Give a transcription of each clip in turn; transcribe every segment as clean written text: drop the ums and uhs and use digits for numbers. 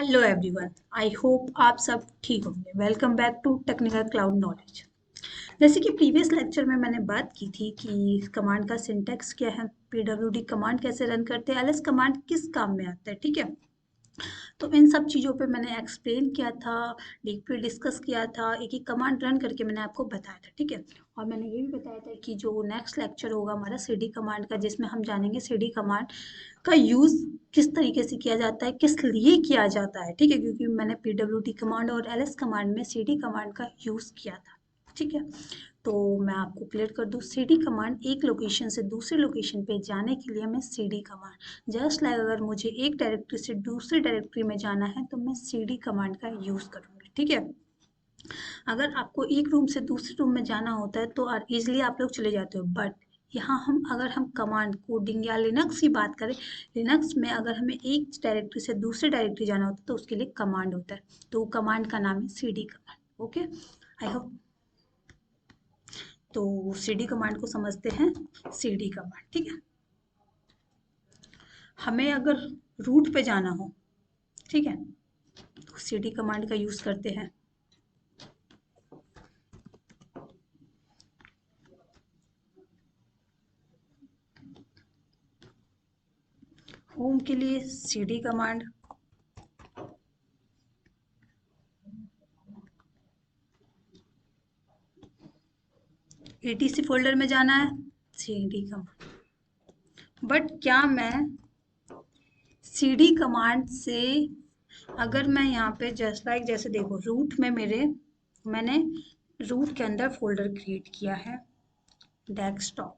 Hello everyone, I hope आप सब ठीक होंगे। Welcome back to technical cloud knowledge. जैसे कि प्रीवियस लेक्चर में मैंने बात की थी कि कमांड का सिंटैक्स क्या है, पीडब्ल्यूडी कमांड कैसे रन करते हैं, एलएस कमांड किस काम में आता है, ठीक है। तो इन सब चीज़ों पे मैंने एक्सप्लेन किया था, डीपली डिस्कस किया था, एक एक कमांड रन करके मैंने आपको बताया था, ठीक है। और मैंने ये भी बताया था कि जो नेक्स्ट लेक्चर होगा हमारा सीडी कमांड का, जिसमें हम जानेंगे सीडी कमांड का यूज़ किस तरीके से किया जाता है, किस लिए किया जाता है, ठीक है। क्योंकि मैंने पीडब्ल्यूडी कमांड और एलएस कमांड में सीडी कमांड का यूज़ किया था, ठीक है। तो मैं आपको क्लियर कर दूँ, सीडी कमांड एक लोकेशन से दूसरे लोकेशन पे जाने के लिए हमें सीडी कमांड, जस्ट लाइक अगर मुझे एक डायरेक्टरी से दूसरी डायरेक्टरी में जाना है तो मैं सीडी कमांड का यूज़ करूँगी, ठीक है। अगर आपको एक रूम से दूसरे रूम में जाना होता है तो ईजिली आप लोग चले जाते हो, बट यहाँ अगर हम कमांड कोडिंग या लिनक्स की बात करें, लिनक्स में अगर हमें एक डायरेक्टरी से दूसरे डायरेक्टरी जाना होता है तो उसके लिए कमांड होता है, तो कमांड का नाम है CD command. Okay, I hope तो सीडी कमांड को समझते हैं। सीडी कमांड, ठीक है। हमें अगर रूट पे जाना हो, ठीक है, तो सीडी कमांड का यूज़ करते हैं। होम के लिए सीडी कमांड, एटीसी फोल्डर में जाना है, सीडी कमांड। बट क्या मैं सीडी कमांड से, अगर मैं यहाँ पे जस्ट लाइक जैसे देखो रूट में मैंने रूट के अंदर फोल्डर क्रिएट किया है डेस्कटॉप,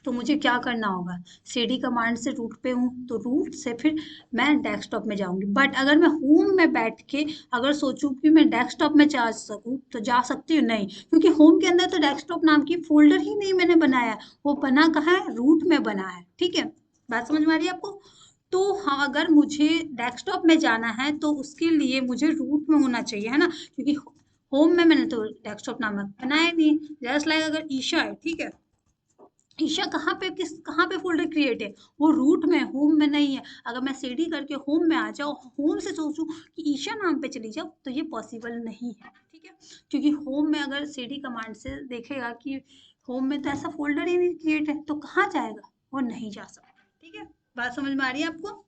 तो मुझे क्या करना होगा, सीडी कमांड से रूट पे हूँ तो रूट से फिर मैं डेस्कटॉप में जाऊंगी। बट अगर मैं होम में बैठ के अगर सोचूं कि मैं डेस्कटॉप में जा सकूं तो जा सकती हूँ? नहीं, क्योंकि होम के अंदर तो डेस्कटॉप नाम की फोल्डर ही नहीं मैंने बनाया, वो बना कहाँ है, रूट में बना है, ठीक है। बात समझ में आ रही है आपको? तो हाँ, अगर मुझे डेस्कटॉप में जाना है तो उसके लिए मुझे रूट में होना चाहिए, है ना, क्योंकि होम में मैंने तो डेस्कटॉप नामक बनाया नहीं। जस्ट लाइक अगर ईशा है, ठीक है, ईशा कहाँ पे फोल्डर क्रिएट है, वो रूट में, होम में नहीं है। अगर मैं सीडी करके होम में आ जाऊँ, होम से सोचूं कि ईशा नाम पे चली जाऊँ, तो ये पॉसिबल नहीं है, ठीक है। क्योंकि होम में अगर सीडी कमांड से देखेगा कि होम में तो ऐसा फोल्डर ही नहीं क्रिएट है, तो कहाँ जाएगा, वो नहीं जा सकता, ठीक है। बात समझ में आ रही है आपको?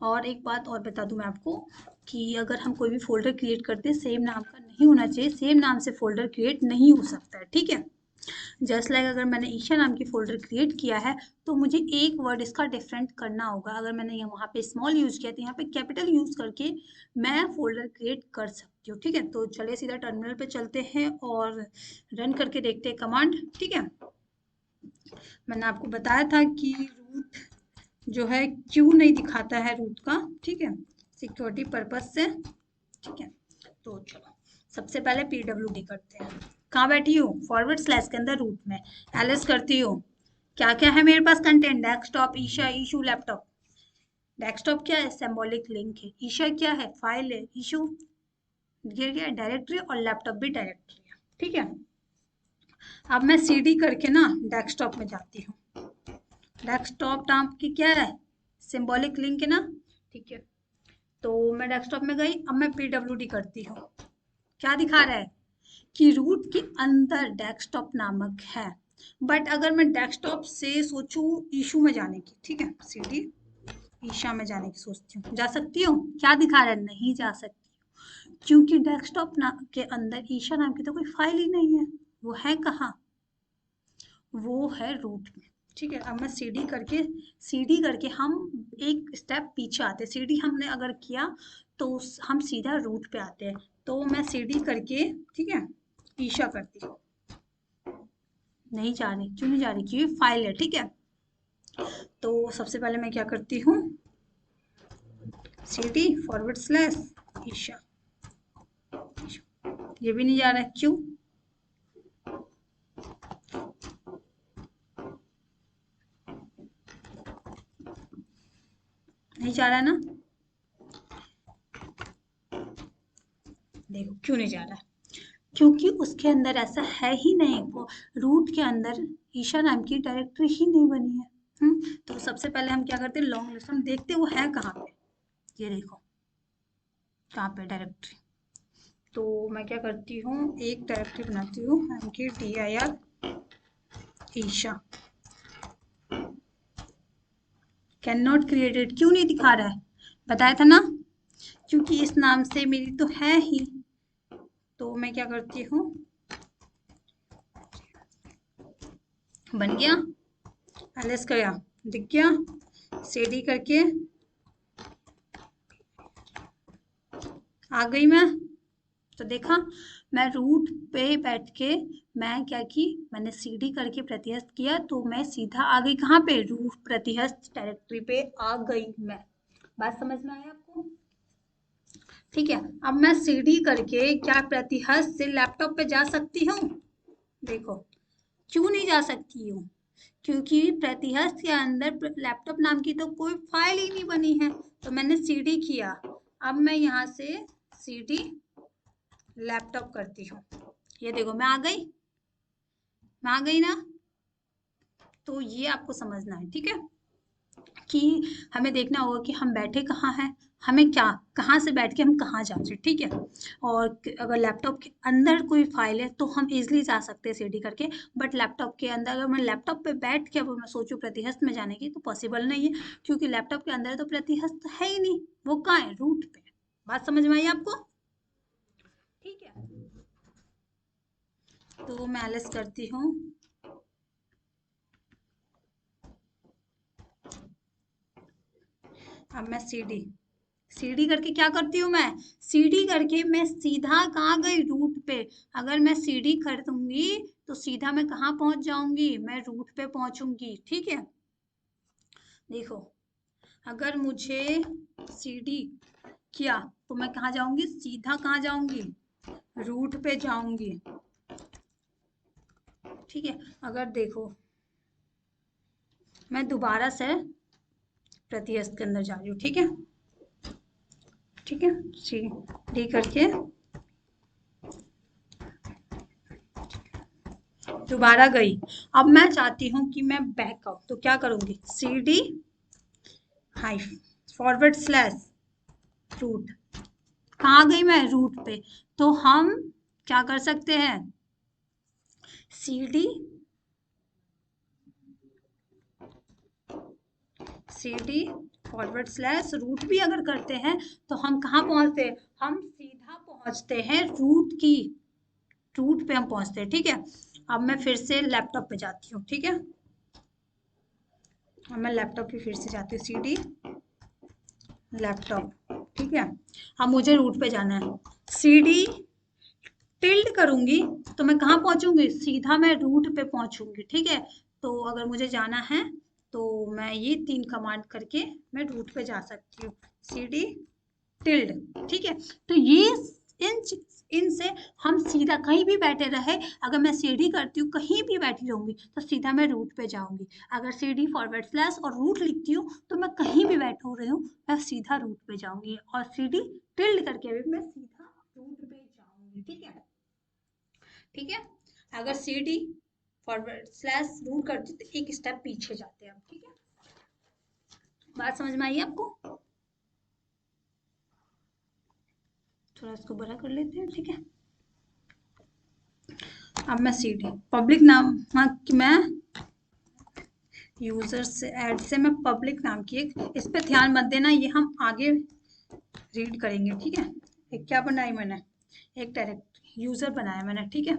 और एक बात और बता दूं मैं आपको कि अगर हम कोई भी फोल्डर क्रिएट करते हैं, सेम नाम का नहीं होना चाहिए, सेम नाम से फोल्डर क्रिएट नहीं हो सकता है, ठीक है। जस्ट लाइक अगर मैंने ईशा नाम की फोल्डर क्रिएट किया है तो मुझे एक वर्ड इसका डिफरेंट करना होगा। अगर मैंने वहाँ पे स्मॉल यूज किया तो यहाँ पे कैपिटल यूज करके मैं फोल्डर क्रिएट कर सकती हूँ, ठीक है। तो चलिए सीधा टर्मिनल पे चलते हैं और रन करके देखते हैं कमांड, ठीक है। मैंने आपको बताया था कि रूट जो है क्यों नहीं दिखाता है रूट का, ठीक है, सिक्योरिटी पर्पज से, ठीक है। तो चलो सबसे पहले पीडब्ल्यूडी करते हैं। कहाँ बैठी हूँ, फॉरवर्ड स्लैश के अंदर रूट में एलएस करती हूँ। क्या क्या है मेरे पास कंटेंट, डेस्कटॉप, ईशा, इशू, लैपटॉप। डेस्कटॉप क्या है, सिंबॉलिक लिंक है। ईशा क्या है, फाइल है। इशू ये क्या है, डायरेक्टरी, और लैपटॉप भी डायरेक्टरी है, ठीक है। अब मैं सीडी करके ना डेस्कटॉप में जाती हूँ। डेस्कटॉप नाम की क्या है, सिंबॉलिक लिंक है ना, ठीक है। तो मैं डेस्कटॉप में गई, अब मैं पीडब्ल्यूडी करती हूँ। क्या दिखा रहा है कि रूट के अंदर डेस्कटॉप नामक है। बट अगर मैं डेस्कटॉप से सोचूं इशू में जाने की, ठीक है, सीडी ईशा में जाने की सोचती हूँ, जा सकती हूँ? क्या दिखा रहा है, नहीं जा सकती, क्योंकि डेस्कटॉप के अंदर ईशा नाम की तो कोई फाइल ही नहीं है। वो है कहाँ, वो है रूट में, ठीक है। अब मैं सीडी करके हम एक स्टेप पीछे आते हैं। सीडी हमने अगर किया तो हम सीधा रूट पे आते हैं। तो मैं सीडी करके, ठीक है, ईशा करती हूँ। नहीं जा रही, क्यों नहीं जा रही, क्योंकि फाइल है, ठीक है। तो सबसे पहले मैं क्या करती हूँ, सीडी फॉरवर्ड स्लैश ईशा। ये भी नहीं जा रहा है, क्यों? नहीं जा रहा है ना, देखो क्यों नहीं जा रहा है, क्योंकि उसके अंदर ऐसा है ही नहीं। वो रूट के अंदर ईशा नाम की डायरेक्टरी ही नहीं बनी है। तो सबसे पहले हम क्या करते हैं, लॉन्ग लिस्ट हम देखते हैं वो है कहाँ पे। ये देखो कहाँ पे डायरेक्टरी। तो मैं क्या करती हूँ, एक डायरेक्टरी बनाती हूँ MKDIR Isha. Can not created क्यों नहीं दिखा रहा है, बताया था ना, क्योंकि इस नाम से मेरी तो है ही। तो मैं क्या करती हूँ, बन गया, एलएस गया, दिख गया, CD करके आ गई मैं। तो देखा, मैं रूट पे बैठ के मैं क्या की, मैंने CD करके प्रतिहस्त किया तो मैं सीधा आ गई कहाँ पे, रूट प्रतिहस्त डायरेक्टरी पे आ गई मैं। बात समझ में आया आपको? ठीक है, अब मैं CD करके क्या प्रतिहस्त से लैपटॉप पे जा सकती हूँ? देखो क्यों नहीं जा सकती हूँ, क्योंकि प्रतिहस्त के अंदर लैपटॉप नाम की तो कोई फाइल ही नहीं बनी है। तो मैंने CD किया, अब मैं यहाँ से CD लैपटॉप करती हूँ। ये देखो मैं आ गई, मैं आ गई ना। तो ये आपको समझना है, ठीक है, कि हमें देखना होगा कि हम बैठे कहाँ हैं, हमें क्या, कहाँ से बैठ के हम कहाँ जा रहे हैं, ठीक है। और अगर लैपटॉप के अंदर कोई फाइल है तो हम इजीली जा सकते हैं CD करके, बट लैपटॉप के अंदर अगर मैं लैपटॉप पे बैठ के अब मैं सोचूं प्रतिहस्त में जाने की तो पॉसिबल नहीं है, क्योंकि लैपटॉप के अंदर तो प्रतिहस्त है ही नहीं, वो कहाँ है, रूट पे। बात समझ में आई आपको? ठीक है, तो मैं एलएस करती हूँ। अब मैं सीडी करके क्या करती हूँ, मैं सीडी करके मैं सीधा कहाँ गई, रूट पे। अगर मैं सीडी कर दूंगी तो सीधा मैं कहाँ पहुंच जाऊंगी, मैं रूट पे पहुंचूंगी, ठीक है। देखो अगर मुझे सीडी किया तो मैं कहाँ जाऊंगी, सीधा कहाँ जाऊंगी, रूट पे जाऊंगी, ठीक है। अगर देखो मैं दोबारा से प्रतिहस्त के अंदर जा रही हूँ, ठीक है, ठीक है, CD करके दोबारा गई। अब मैं चाहती हूँ कि मैं बैक आऊँ, तो क्या करूंगी, CD // रूट। कहाँ गई मैं, रूट पे। तो हम क्या कर सकते हैं, CD / रूट भी अगर करते हैं तो हम कहाँ पहुंचते हैं, हम सीधा पहुंचते हैं रूट पे हम पहुंचते हैं, ठीक है। अब मैं फिर से लैपटॉप पे जाती हूँ, ठीक है, अब मैं लैपटॉप पे फिर से जाती हूँ, CD लैपटॉप, ठीक है। अब मुझे रूट पे जाना है, CD टिल्ड करूंगी तो मैं कहाँ पहुंचूंगी, सीधा मैं रूट पे पहुंचूंगी, ठीक है। तो अगर मुझे जाना है तो मैं ये 3 कमांड करके मैं रूट पे जा सकती हूँ, CD टिल्ड, ठीक है। तो ये इन इनसे हम सीधा कहीं भी बैठे रहे, अगर मैं CD करती हूँ कहीं भी बैठी रहूंगी तो सीधा मैं रूट पे जाऊंगी। अगर CD / और रूट लिखती हूँ तो मैं कहीं भी बैठू रही हूँ, मैं सीधा रूट पे जाऊंगी, और CD टिल्ड करके भी मैं सीधा रूट पे जाऊंगी, ठीक है, ठीक है। अगर CD / रूट करती तो एक स्टेप पीछे जाते हैं हम, ठीक है। बात समझ में आई आपको? थोड़ा इसको बड़ा कर लेते हैं, ठीक है। अब मैं CD पब्लिक नाम की मैं यूजर से ऐड से मैं पब्लिक नाम की एक, इस पे ध्यान मत देना, ये हम आगे रीड करेंगे, ठीक है। एक क्या बनाई मैंने, एक डायरेक्ट यूजर बनाया मैंने, ठीक है,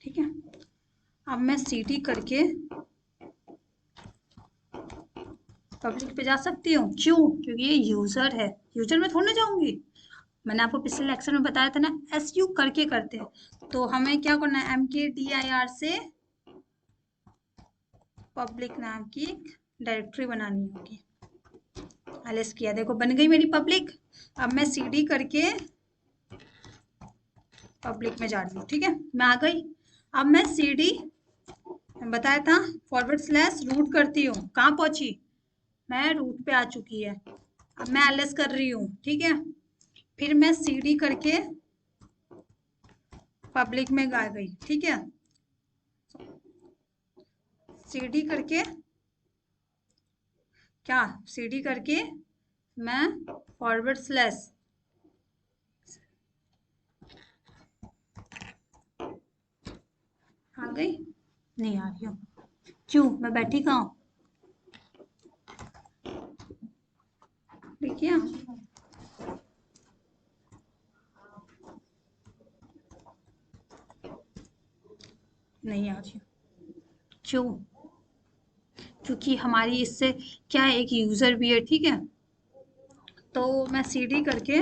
ठीक है। अब मैं CD करके पब्लिक पे जा सकती हूँ, क्यों, क्योंकि ये यूजर है, यूजर में थोड़ी ना जाऊंगी। मैंने आपको पिछले लेक्चर में बताया था ना, SU करके करते हैं। तो हमें क्या करना है, MKDIR से पब्लिक नाम की एक डायरेक्टरी बनानी होगी। एलएस किया, देखो बन गई मेरी पब्लिक। अब मैं CD करके पब्लिक में जा रही हूँ, ठीक है, मैं आ गई। अब मैं CD बताया था / रूट करती हूँ, कहाँ पहुंची, मैं रूट पे आ चुकी है। अब मैं एलएस कर रही हूँ, ठीक है, फिर मैं CD करके पब्लिक में आ गई, ठीक है। सीडी करके क्या, सीडी करके मैं फॉरवर्ड स्लैश आ गई, नहीं आ रही हूँ, क्यों, मैं बैठी कहाँ हूँ, देखिए नहीं आ रही हूँ, क्यों, क्योंकि हमारी इससे क्या है, एक यूजर भी है, ठीक है। तो मैं सीडी करके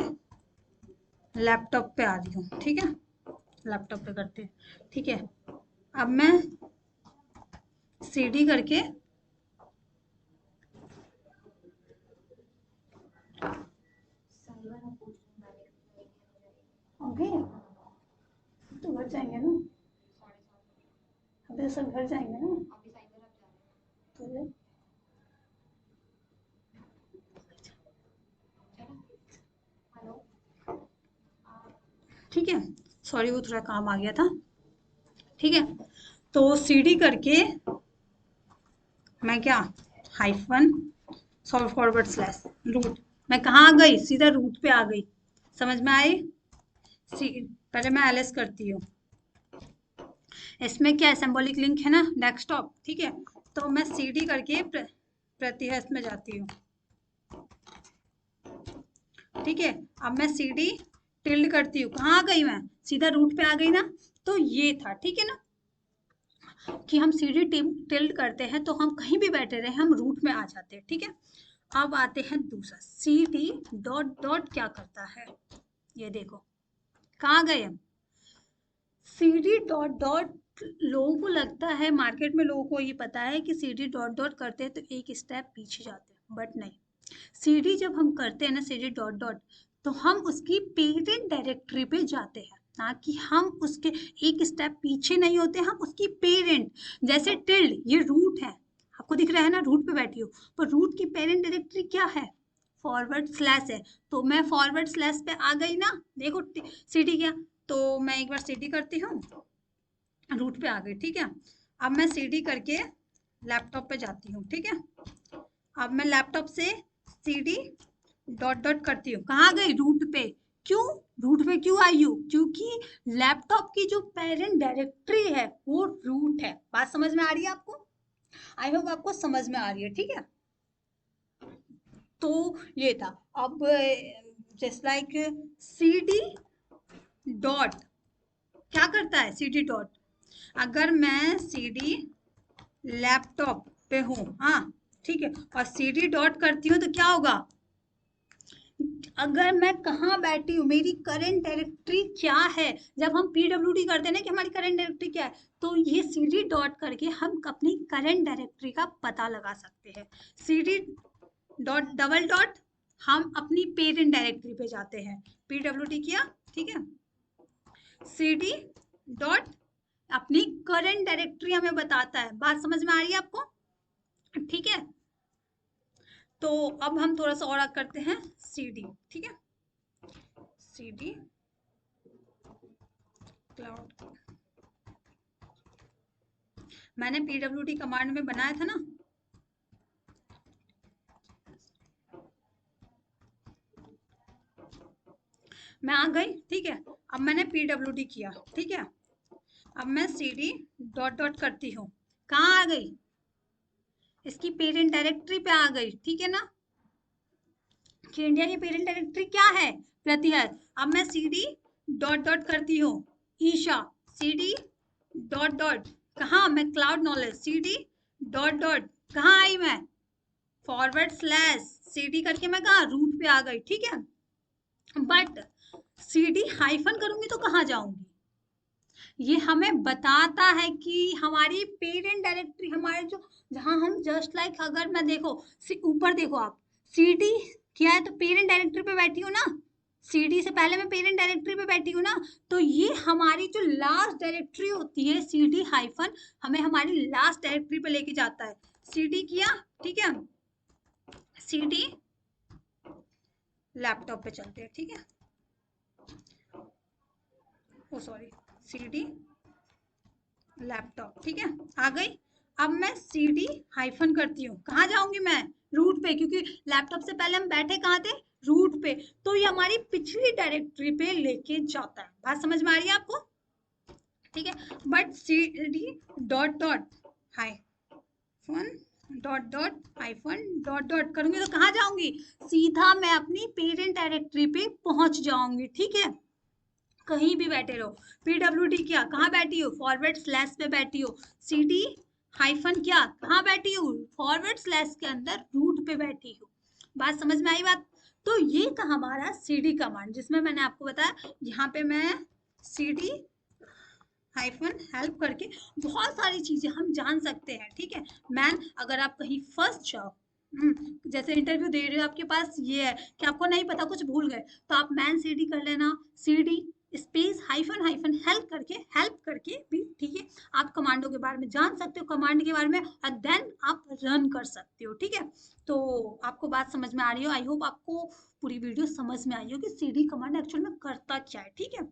लैपटॉप पे आ रही हूँ, ठीक है, लैपटॉप पे करते हैं, ठीक है। अब मैं सीडी करके ओके, तो घर जाएंगे ना, अभी सब घर जाएंगे ना, तो ठीक है, सॉरी वो थोड़ा काम आ गया था, ठीक है। तो सीडी करके मैं क्या, hyphen solve forward slash root, मैं कहाँ आ गई, सीधा रूट पे आ गई, समझ में आई। पहले मैं एलएस करती हूँ, इसमें क्या सिंबॉलिक लिंक है ना डेस्कटॉप, ठीक है। तो मैं सीडी करके प्रतिहस्त में जाती हूँ, ठीक है। अब मैं सीडी टिल्ड करती हूँ, कहाँ आ गई मैं, सीधा रूट पे आ गई ना। तो ये था, ठीक है ना, कि हम सीडी टिल्ड करते हैं तो हम कहीं भी बैठे रहे हम रूट में आ जाते हैं, ठीक है। अब आते हैं दूसरा, सीडी डॉट डॉट क्या करता है, ये देखो कहाँ गए हम, सीडी डॉट डॉट, लोगों को लगता है मार्केट में, लोगों को ये पता है कि सीडी डॉट डॉट करते हैं तो एक स्टेप पीछे जाते हैं, बट नहीं, सीडी जब हम करते हैं ना सीडी डॉट डॉट, तो हम उसकी पेरेंट डायरेक्टरी पे जाते हैं, ना कि हम उसके एक स्टेप पीछे नहीं होते, हम उसकी पेरेंट, जैसे टिल्ड ये रूट है, आपको दिख रहा है ना, रूट पे बैठी हो, पर रूट की पेरेंट डायरेक्टरी क्या है, फॉरवर्ड स्लैश है, तो मैं फॉरवर्ड स्लैश पे आ गई ना, देखो सीडी क्या, तो मैं एक बार सीडी करती हूँ, रूट पे आ गई, ठीक है। अब मैं सीडी करके लैपटॉप पे जाती हूँ, ठीक है। अब मैं लैपटॉप से सीडी डॉट डॉट करती हूँ, कहाँ गई, रूट पे, क्यों, रूट पे क्यों आई हूँ, क्योंकि लैपटॉप की जो पेरेंट डायरेक्टरी है वो रूट है, बात समझ में आ रही है आपको, आई होप आपको समझ में आ रही है, ठीक है। तो ये था, अब जस्ट लाइक सीडी डॉट क्या करता है, सीडी डॉट, अगर मैं सीडी लैपटॉप पे हूँ, हाँ ठीक है, और सीडी डॉट करती हूँ तो क्या होगा, अगर मैं कहाँ बैठी हूँ, मेरी करंट डायरेक्टरी क्या है, जब हम पीडब्ल्यूडी करते हैं ना कि हमारी करंट डायरेक्टरी क्या है, तो ये सीडी डॉट करके हम अपनी करंट डायरेक्टरी का पता लगा सकते हैं, सीडी डॉट डबल डॉट हम अपनी पेरेंट डायरेक्टरी पे जाते हैं, पीडब्ल्यूडी किया, ठीक है, सीडी डॉट अपनी करंट डायरेक्टरी हमें बताता है, बात समझ में आ रही है आपको, ठीक है। तो अब हम थोड़ा सा और करते हैं, सीडी, ठीक है, सीडी क्लाउड, मैंने पीडब्ल्यूडी कमांड में बनाया था ना, मैं आ गई, ठीक है। अब मैंने पीडब्ल्यूडी किया, ठीक है, अब मैं सीडी डॉट डॉट करती हूँ, कहाँ आ गई, इसकी पेरेंट डायरेक्टरी पे आ गई, ठीक है ना, कि इंडिया की पेरेंट डायरेक्टरी क्या है, प्रतिहत। अब मैं सीडी डॉट डॉट करती हूँ, ईशा सीडी डॉट डॉट, कहाँ, मैं cloud knowledge CD dot dot, कहाँ आई मैं, फॉरवर्ड स्लैश सीडी करके मैं कहाँ, रूट पे आ गई, ठीक है। बट सीडी हाइफन करूंगी तो कहाँ जाऊंगी, ये हमें बताता है कि हमारी पेरेंट डायरेक्टरी, हमारे जो, जहां हम जस्ट लाइक अगर मैं देखो ऊपर देखो आप, सीडी क्या है, तो पेरेंट डायरेक्टरी पे बैठी हूँ ना, सीडी से पहले मैं पेरेंट डायरेक्टरी पे बैठी हूँ ना, तो ये हमारी जो लास्ट डायरेक्टरी होती है सीडी हाइफन, हमें हमारी लास्ट डायरेक्टरी पे लेके जाता है, सीडी किया, ठीक है, सीडी लैपटॉप पे चलते हैं, ठीक है, ओ सॉरी, सीडी लैपटॉप, ठीक है, आ गई। अब मैं cd हाइफन करती हूँ, कहाँ जाऊंगी मैं, रूट पे, क्योंकि लैपटॉप से पहले हम बैठे कहाँ थे, रूट पे, तो ये हमारी पिछली डायरेक्टरी पे लेके जाता है। बात समझ में आ रही है आपको, ठीक है। But cd dot dot hyphen dot dot hyphen dot dot करूंगी तो कहाँ जाऊंगी, सीधा मैं अपनी पेरेंट डायरेक्टरी पे पहुंच जाऊंगी, ठीक है। कहीं भी बैठे रहो, पीडब्ल्यूडी क्या, कहाँ बैठी हो, फॉरवर्ड स्लैश पे बैठी हो, सीडी हाइफन क्या, कहाँ बैठी हो, फॉरवर्ड स्लैश के अंदर रूट पे बैठी हो। बात समझ में आई बात। तो ये था हमारा सीडी कमांड, जिसमें मैंने आपको बताया यहाँ पे मैं सीडी हाइफन हेल्प करके बहुत सारी चीजें हम जान सकते हैं, ठीक है। मैन अगर आप कहीं फंस जाओ, जैसे इंटरव्यू दे रहे हो, आपके पास ये है कि आपको नहीं पता, कुछ भूल गए, तो आप मैन सीडी कर लेना, CD space hyphen hyphen help करके भी, ठीक है, आप कमांडो के बारे में जान सकते हो, कमांड के बारे में, और देन आप रन कर सकते हो, ठीक है। तो आपको बात समझ में आ रही हो, आई होप आपको पूरी वीडियो समझ में आई हो कि सीडी कमांड एक्चुअल में करता क्या है, ठीक है।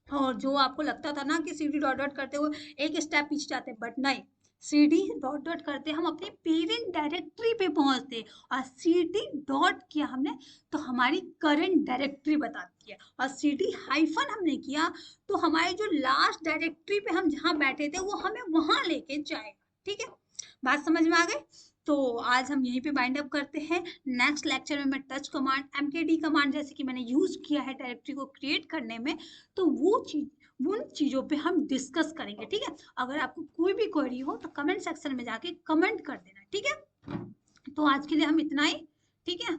और जो आपको लगता था ना कि सीडी डॉट डॉट करते हुए एक स्टेप पीछे जाते, बट नहीं, सीडी डॉट डॉट करते हम अपनी पेरेंट डायरेक्टरी पे पहुंचते, और सीडी डॉट किया हमने तो हमारी करंट डायरेक्टरी बताती है, और सीडी हाइफन हमने किया तो हमारे जो लास्ट डायरेक्टरी पे हम जहाँ बैठे थे वो हमें वहां लेके जाएगा, ठीक है। बात समझ में आ गई। तो आज हम यहीं पे बाइंड अप करते हैं। नेक्स्ट लेक्चर में मैं टच कमांड, एमकेडी कमांड जैसे कि मैंने यूज किया है डायरेक्टरी को क्रिएट करने में, तो वो चीज उन चीजों पे हम डिस्कस करेंगे, ठीक है। अगर आपको कोई भी क्वेरी हो तो कमेंट सेक्शन में जाके कमेंट कर देना, ठीक है। तो आज के लिए हम इतना ही, ठीक है।